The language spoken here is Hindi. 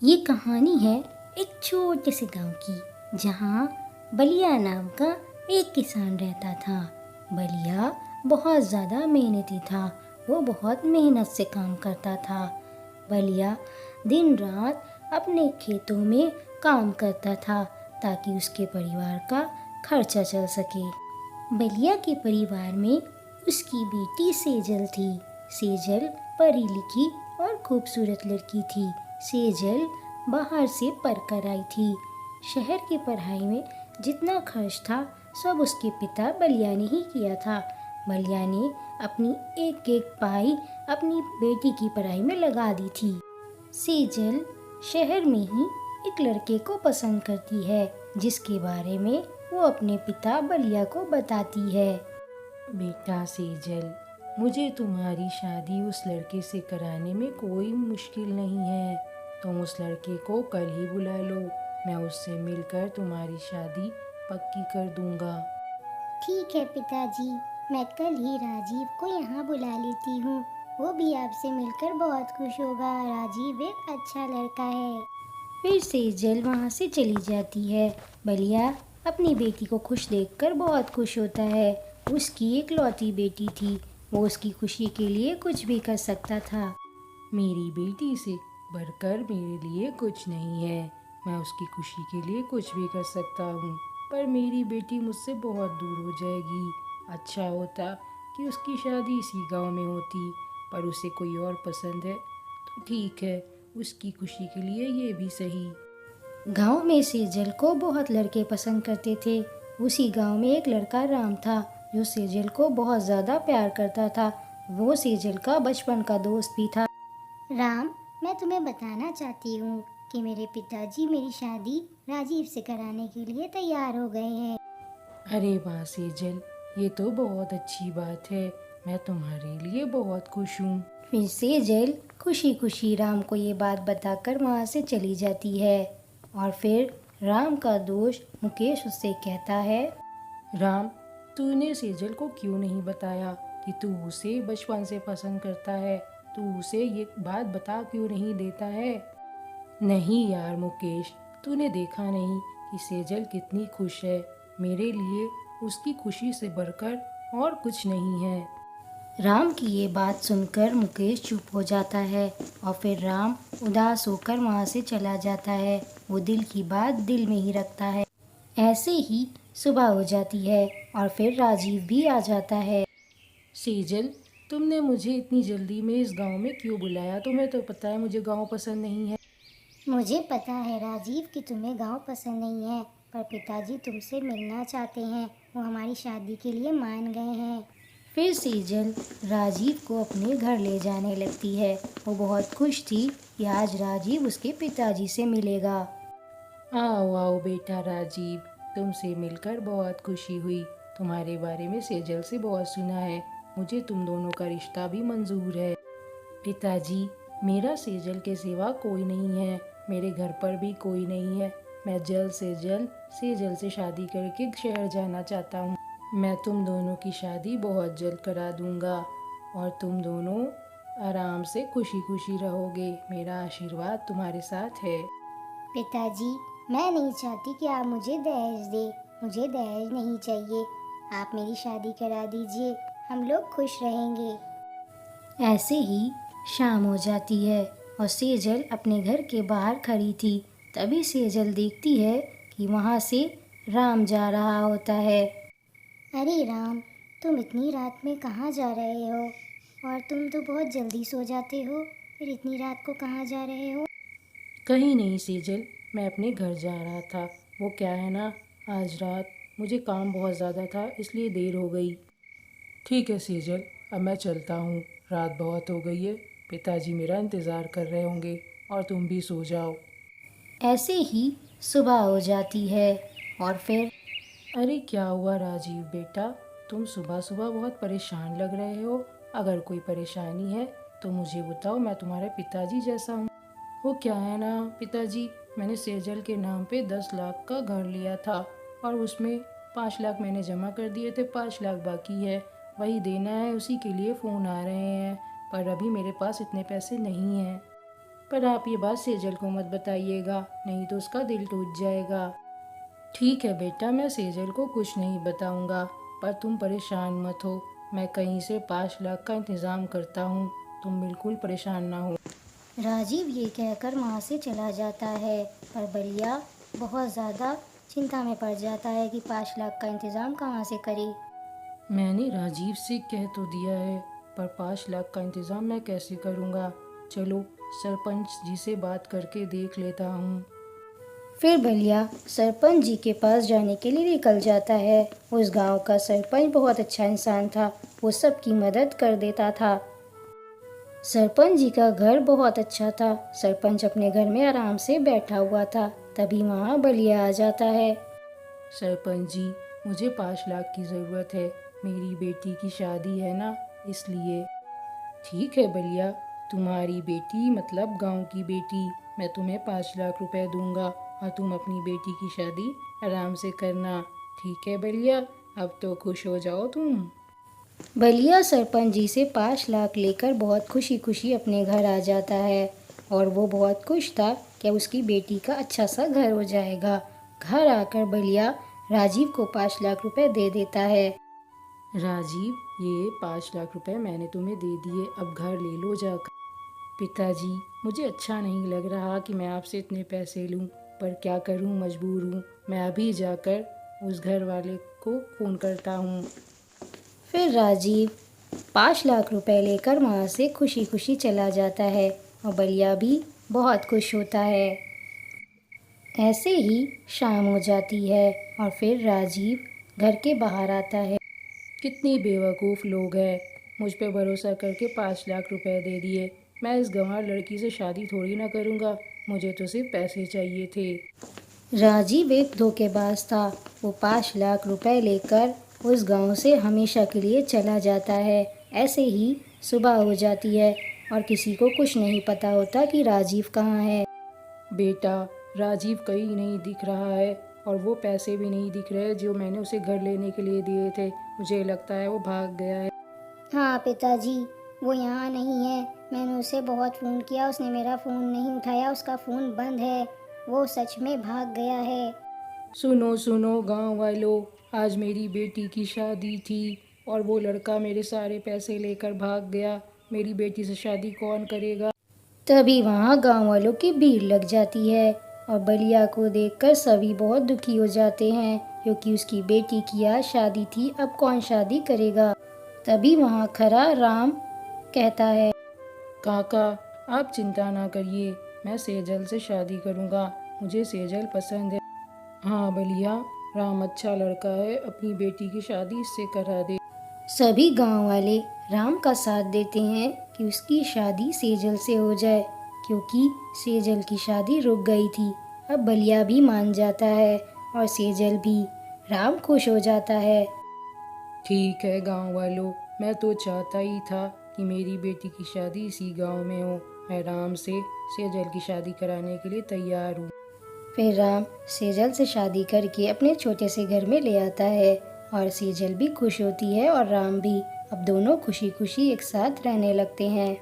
ये कहानी है एक छोटे से गांव की, जहाँ बलिया नाम का एक किसान रहता था। बलिया बहुत ज़्यादा मेहनती था। वो बहुत मेहनत से काम करता था। बलिया दिन रात अपने खेतों में काम करता था ताकि उसके परिवार का खर्चा चल सके। बलिया के परिवार में उसकी बेटी सेजल थी। सेजल पढ़ी लिखी और खूबसूरत लड़की थी। सेजल बाहर से पढ़कर आई थी। शहर की पढ़ाई में जितना खर्च था सब उसके पिता बलिया ने ही किया था। बलिया ने अपनी एक एक पाई अपनी बेटी की पढ़ाई में लगा दी थी। सेजल शहर में ही एक लड़के को पसंद करती है, जिसके बारे में वो अपने पिता बलिया को बताती है। बेटा सेजल, मुझे तुम्हारी शादी उस लड़के से कराने में कोई मुश्किल नहीं है। तुम उस लड़के को कल ही बुला लो। मैं उससे मिलकर तुम्हारी शादी पक्की कर दूंगा। ठीक है पिताजी, मैं कल ही राजीव को यहाँ बुला लेती हूँ। वो भी आपसे मिलकर बहुत खुश होगा। राजीव एक अच्छा लड़का है। फिर सेजल वहाँ से चली जाती है। बलिया अपनी बेटी को खुश देखकर बहुत खुश होता है। उसकी इकलौती बेटी थी। वो उसकी खुशी के लिए कुछ भी कर सकता था। मेरी बेटी से बढ़कर मेरे लिए कुछ नहीं है। मैं उसकी खुशी के लिए कुछ भी कर सकता हूँ, पर मेरी बेटी मुझसे बहुत दूर हो जाएगी। अच्छा होता कि उसकी शादी इसी गांव में होती, पर उसे कोई और पसंद है तो ठीक है, उसकी खुशी के लिए ये भी सही। गांव में सेजल को बहुत लड़के पसंद करते थे। उसी गांव में एक लड़का राम था जो सेजल को बहुत ज़्यादा प्यार करता था। वो सेजल का बचपन का दोस्त भी था। राम, मैं तुम्हें बताना चाहती हूँ कि मेरे पिताजी मेरी शादी राजीव से कराने के लिए तैयार हो गए हैं। अरे वाह सेजल, ये तो बहुत अच्छी बात है। मैं तुम्हारे लिए बहुत खुश हूँ। फिर सेजल खुशी खुशी राम को ये बात बताकर वहाँ से चली जाती है। और फिर राम का दोस्त मुकेश उससे कहता है, राम, तूने सेजल को क्यों नहीं बताया कि तू उसे बचपन से पसंद करता है? तू उसे ये बात बता क्यों नहीं देता है? नहीं यार मुकेश, तूने देखा नहीं कि सेजल कितनी खुश है। मेरे लिए उसकी खुशी से बढ़कर और कुछ नहीं है। राम की ये बात सुनकर मुकेश चुप हो जाता है। और फिर राम उदास होकर वहाँ से चला जाता है। वो दिल की बात दिल में ही रखता है। ऐसे ही सुबह हो जाती है और फिर राजीव भी आ जाता है। सेजल, तुमने मुझे इतनी जल्दी में इस गांव में क्यों बुलाया? तुम्हें तो पता है मुझे गांव पसंद नहीं है। मुझे पता है राजीव कि तुम्हें गांव पसंद नहीं है, पर पिताजी तुमसे मिलना चाहते हैं। वो हमारी शादी के लिए मान गए हैं। फिर सेजल राजीव को अपने घर ले जाने लगती है। वो बहुत खुश थी कि आज राजीव उसके पिताजी से मिलेगा। आओ आओ बेटा राजीव, तुमसे मिलकर बहुत खुशी हुई। तुम्हारे बारे में सेजल से बहुत सुना है। मुझे तुम दोनों का रिश्ता भी मंजूर है। पिताजी, मेरा सेजल के सिवा कोई नहीं है। मेरे घर पर भी कोई नहीं है। मैं जल्द से जल्द सेजल से शादी करके शहर जाना चाहता हूँ। मैं तुम दोनों की शादी बहुत जल्द करा दूंगा और तुम दोनों आराम से खुशी खुशी रहोगे। मेरा आशीर्वाद तुम्हारे साथ है। पिताजी, मैं नहीं चाहती कि आप मुझे दहेज दें। मुझे दहेज नहीं चाहिए। आप मेरी शादी करा दीजिए। हम लोग खुश रहेंगे। ऐसे ही शाम हो जाती है और सेजल अपने घर के बाहर खड़ी थी। तभी सेजल देखती है कि वहाँ से राम जा रहा होता है। अरे राम, तुम इतनी रात में कहाँ जा रहे हो? और तुम तो बहुत जल्दी सो जाते हो, फिर इतनी रात को कहाँ जा रहे हो? कहीं नहीं सेजल, मैं अपने घर जा रहा था। वो क्या है ना, आज रात मुझे काम बहुत ज़्यादा था इसलिए देर हो गई। ठीक है सेजल, अब मैं चलता हूँ। रात बहुत हो गई है, पिताजी मेरा इंतज़ार कर रहे होंगे और तुम भी सो जाओ। ऐसे ही सुबह हो जाती है और फिर अरे क्या हुआ राजीव बेटा, तुम सुबह सुबह बहुत परेशान लग रहे हो। अगर कोई परेशानी है तो मुझे बताओ, मैं तुम्हारे पिताजी जैसा हूँ। वो क्या है ना पिताजी, मैंने सेजल के नाम पे 10 लाख का घर लिया था और उसमें 5 लाख मैंने जमा कर दिए थे, 5 लाख बाकी है, वही देना है। उसी के लिए फ़ोन आ रहे हैं, पर अभी मेरे पास इतने पैसे नहीं हैं। पर आप ये बात सेजल को मत बताइएगा, नहीं तो उसका दिल टूट जाएगा। ठीक है बेटा, मैं सेजल को कुछ नहीं बताऊंगा, पर तुम परेशान मत हो, मैं कहीं से 5 लाख का इंतज़ाम करता हूँ, तुम बिल्कुल परेशान ना हो। राजीव ये कहकर वहाँ से चला जाता है, पर बलिया बहुत ज़्यादा चिंता में पड़ जाता है कि 5 लाख का इंतज़ाम कहाँ से करे। मैंने राजीव से कह तो दिया है, पर 5 लाख का इंतज़ाम मैं कैसे करूँगा। चलो सरपंच जी से बात करके देख लेता हूँ। फिर बलिया सरपंच जी के पास जाने के लिए निकल जाता है। उस गांव का सरपंच बहुत अच्छा इंसान था, वो सबकी मदद कर देता था। सरपंच जी का घर बहुत अच्छा था। सरपंच अपने घर में आराम से बैठा हुआ था, तभी वहाँ बलिया आ जाता है। सरपंच जी, मुझे 5 लाख की ज़रूरत है, मेरी बेटी की शादी है ना, इसलिए। ठीक है बलिया, तुम्हारी बेटी मतलब गांव की बेटी, मैं तुम्हें 5 लाख रुपए दूंगा और तुम अपनी बेटी की शादी आराम से करना। ठीक है बलिया, अब तो खुश हो जाओ तुम। बलिया सरपंच जी से 5 लाख लेकर बहुत खुशी खुशी अपने घर आ जाता है, और वो बहुत खुश था कि उसकी बेटी का अच्छा सा घर हो जाएगा। घर आकर बलिया राजीव को 5 लाख रुपए दे देता है। राजीव, ये 5 लाख रुपए मैंने तुम्हें दे दिए, अब घर ले लो जाकर। पिताजी, मुझे अच्छा नहीं लग रहा कि मैं आपसे इतने पैसे लूं, पर क्या करूं, मजबूर हूं। मैं अभी जाकर उस घर वाले को फ़ोन करता हूं। फिर राजीव 5 लाख रुपए लेकर वहाँ से खुशी खुशी चला जाता है, और बलिया भी बहुत खुश होता है। ऐसे ही शाम हो जाती है, और फिर राजीव घर के बाहर आता है। कितनी बेवकूफ़ लोग हैं, मुझ पे भरोसा करके 5 लाख रुपए दे दिए। मैं इस गंवार लड़की से शादी थोड़ी ना करूँगा, मुझे तो सिर्फ पैसे चाहिए थे। राजीव एक धोखेबाज था। वो 5 लाख रुपए लेकर उस गांव से हमेशा के लिए चला जाता है। ऐसे ही सुबह हो जाती है, और किसी को कुछ नहीं पता होता कि राजीव कहाँ है। बेटा, राजीव कहीं नहीं दिख रहा है, और वो पैसे भी नहीं दिख रहे जो मैंने उसे घर लेने के लिए दिए थे। मुझे लगता है वो भाग गया है। हाँ पिताजी, वो यहाँ नहीं है। मैंने उसे बहुत फ़ोन किया, उसने मेरा फ़ोन नहीं उठाया, उसका फ़ोन बंद है। वो सच में भाग गया है। सुनो सुनो गांव वालों, आज मेरी बेटी की शादी थी और वो लड़का मेरे सारे पैसे लेकर भाग गया। मेरी बेटी से शादी कौन करेगा। तभी वहाँ गांव वालों की भीड़ लग जाती है, और बलिया को देखकर सभी बहुत दुखी हो जाते हैं, क्योंकि उसकी बेटी की आज शादी थी, अब कौन शादी करेगा। तभी वहाँ खड़ा राम कहता है, काका, आप चिंता ना करिए, मैं सेजल से शादी करूँगा, मुझे सेजल पसंद है। हाँ बलिया, राम अच्छा लड़का है, अपनी बेटी की शादी इससे करा दे। सभी गांव वाले राम का साथ देते हैं कि उसकी शादी सेजल से हो जाए, क्योंकि सेजल की शादी रुक गई थी। अब बलिया भी मान जाता है, और सेजल भी। राम खुश हो जाता है। ठीक है गांव वालों, मैं तो चाहता ही था कि मेरी बेटी की शादी इसी गांव में हो। मैं राम से सेजल की शादी कराने के लिए तैयार हूँ। फिर राम सेजल से शादी करके अपने छोटे से घर में ले आता है, और सेजल भी खुश होती है और राम भी। अब दोनों खुशी खुशी एक साथ रहने लगते हैं।